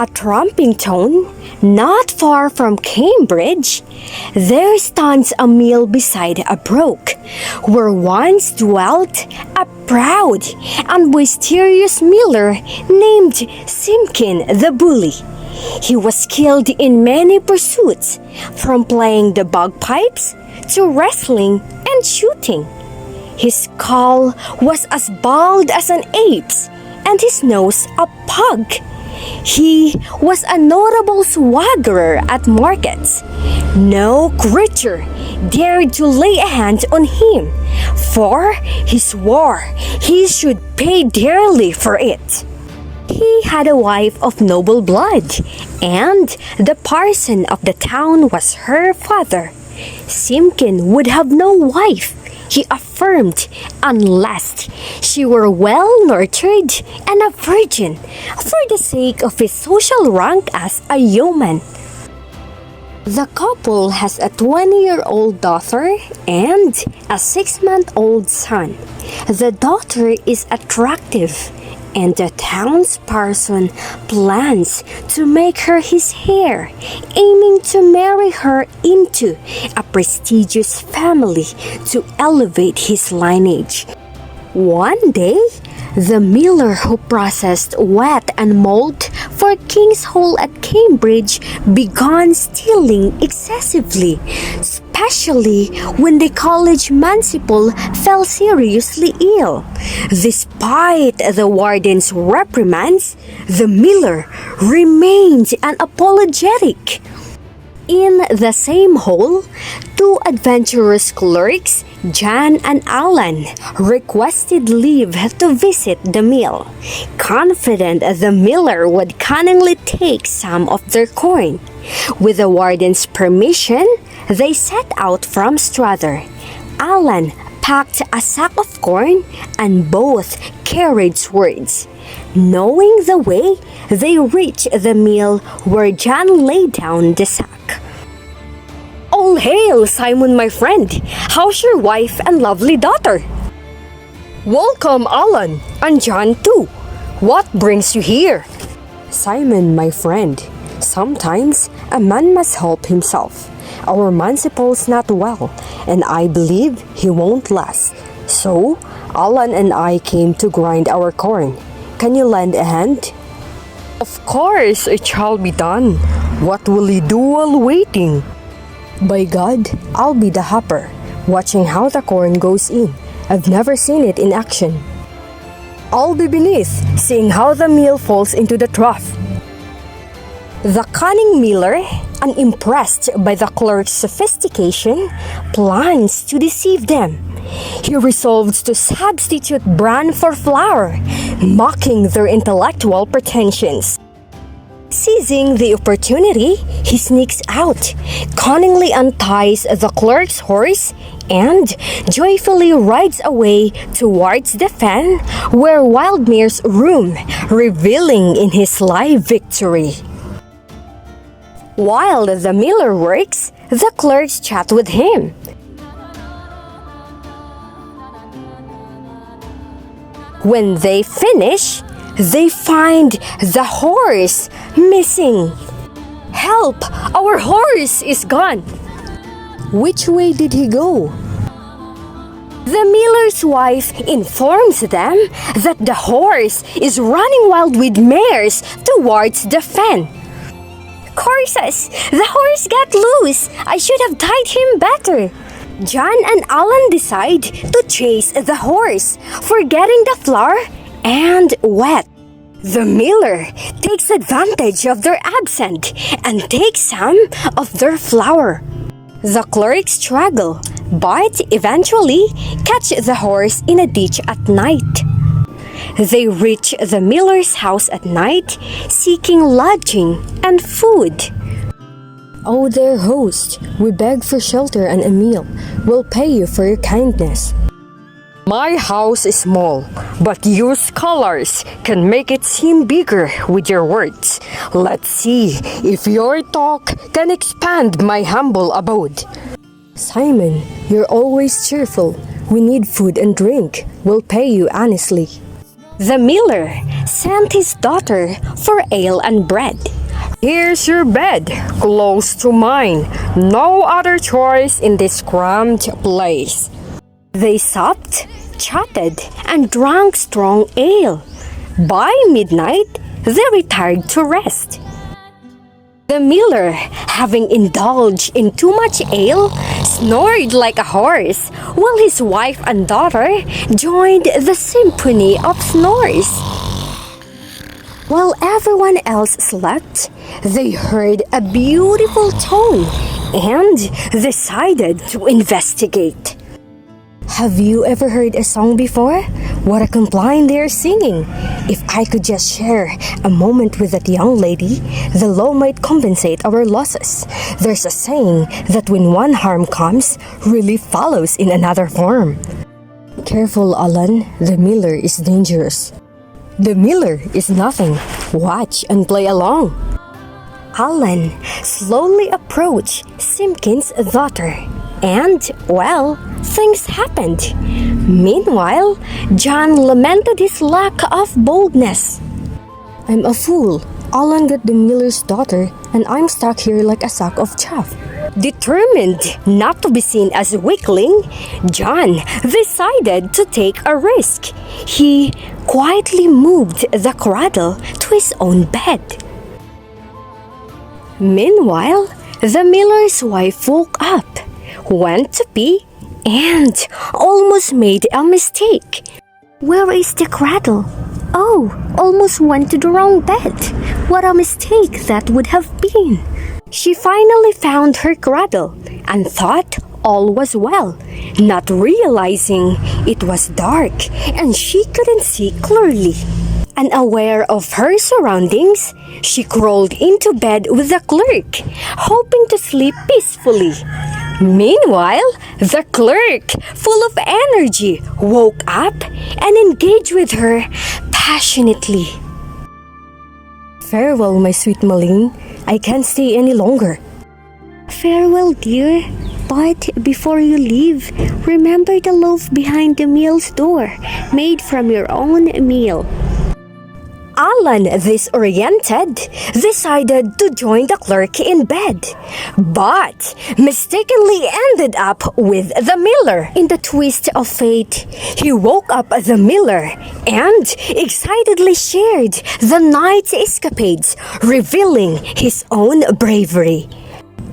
At Trumpington, not far from Cambridge, there stands a mill beside a brook, where once dwelt a proud and mysterious miller named Simkin the Bully. He was skilled in many pursuits, from playing the bagpipes to wrestling and shooting. His skull was as bald as an ape's, and his nose a pug. He was a notable swaggerer at markets. No creature dared to lay a hand on him, for he swore he should pay dearly for it. He had a wife of noble blood, and the parson of the town was her father. Simkin would have no wife, he affirmed, unless she were well nurtured and a virgin, for the sake of his social rank as a yeoman. The couple has a 20-year-old daughter and a 6-month-old son. The daughter is attractive, and the town's parson plans to make her his heir, aiming to marry her into a prestigious family to elevate his lineage. One day, the miller who processed wheat and malt for King's Hall at Cambridge began stealing excessively, especially when the college manciple fell seriously ill. Despite the warden's reprimands, the miller remained unapologetic. In the same hall, two adventurous clerks, John and Alan, requested leave to visit the mill, confident the miller would cunningly take some of their coin. With the warden's permission, they set out from Strother. Alan packed a sack of corn, and both carried swords. Knowing the way, they reached the mill where John laid down the sack. "All hail, Simon, my friend! How's your wife and lovely daughter?" "Welcome, Alan, and John too. What brings you here?" "Simon, my friend, sometimes a man must help himself. Our manciple's not well, and I believe he won't last. So, Alan and I came to grind our corn. Can you lend a hand?" "Of course, it shall be done. What will you do while waiting?" "By God, I'll be the hopper, watching how the corn goes in. I've never seen it in action." "I'll be beneath, seeing how the meal falls into the trough." The cunning miller, unimpressed by the clerk's sophistication, plans to deceive them. He resolves to substitute bran for flour, mocking their intellectual pretensions. Seizing the opportunity, he sneaks out, cunningly unties the clerk's horse, and joyfully rides away towards the fen where Wildmere's room, reveling in his live victory. While the miller works, the clerks chat with him. When they finish, they find the horse missing. "Help! Our horse is gone!" "Which way did he go?" The miller's wife informs them that the horse is running wild with mares towards the fen. "Curses! The horse got loose! I should have tied him better!" John and Alan decide to chase the horse, forgetting the flour and wet. The miller takes advantage of their absence and takes some of their flour. The clerks struggle, but eventually catch the horse in a ditch at night. They reach the miller's house at night, seeking lodging and food. "Oh, dear host, we beg for shelter and a meal. We'll pay you for your kindness." "My house is small, but you scholars can make it seem bigger with your words. Let's see if your talk can expand my humble abode." "Simon, you're always cheerful. We need food and drink. We'll pay you honestly." The miller sent his daughter for ale and bread. Here's your bed, close to mine. No other choice in this cramped place. They supped, chatted, and drank strong ale. By midnight, they retired to rest. The miller, having indulged in too much ale, snored like a horse, while his wife and daughter joined the symphony of snores. While everyone else slept, they heard a beautiful tone and decided to investigate. Have you ever heard a song before? What a compliment they're singing! If I could just share a moment with that young lady, the law might compensate our losses. There's a saying that when one harm comes, relief follows in another form. Careful, Alan, the miller is dangerous. The miller is nothing. Watch and play along. Alan slowly approached Simpkins' daughter. And, well, things happened. Meanwhile, John lamented his lack of boldness. I'm a fool. Alan got the miller's daughter, and I'm stuck here like a sack of chaff. Determined not to be seen as a weakling, John decided to take a risk. He quietly moved the cradle to his own bed. Meanwhile, the miller's wife woke up, went to pee, and almost made a mistake. Where is the cradle? Oh, almost went to the wrong bed. What a mistake that would have been. She finally found her cradle and thought all was well, not realizing it was dark and she couldn't see clearly. Unaware of her surroundings, she crawled into bed with the clerk, hoping to sleep peacefully. Meanwhile, the clerk, full of energy, woke up and engaged with her passionately. Farewell, my sweet Maline. I can't stay any longer. Farewell, dear. But before you leave, remember the loaf behind the meal's door, made from your own meal. Alan, disoriented, decided to join the clerk in bed, but mistakenly ended up with the miller. In the twist of fate, he woke up the miller and excitedly shared the night's escapades, revealing his own bravery.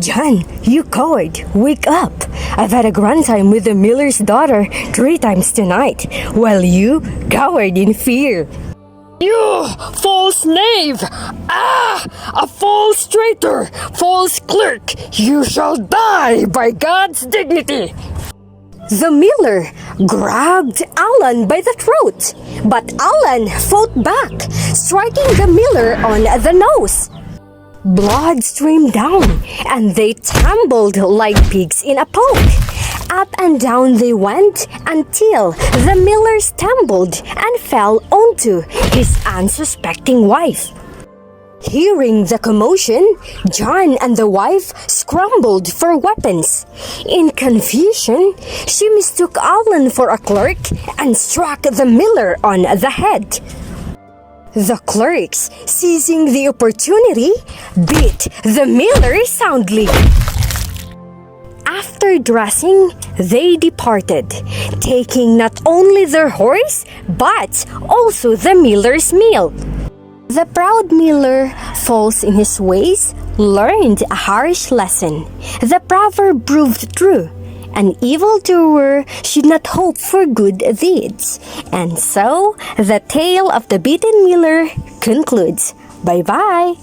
John, you coward, wake up. I've had a grand time with the miller's daughter 3 times tonight, while you cowered in fear. You false knave! Ah! A false traitor! False clerk! You shall die by God's dignity! The miller grabbed Alan by the throat, but Alan fought back, striking the miller on the nose. Blood streamed down, and they tumbled like pigs in a poke. Up and down they went until the miller stumbled and fell onto his unsuspecting wife. Hearing the commotion, John and the wife scrambled for weapons. In confusion, she mistook Alan for a clerk and struck the miller on the head. The clerks, seizing the opportunity, beat the miller soundly. After dressing, they departed, taking not only their horse, but also the miller's meal. The proud miller, false in his ways, learned a harsh lesson. The proverb proved true. An evildoer should not hope for good deeds. And so, the tale of the beaten miller concludes. Bye-bye!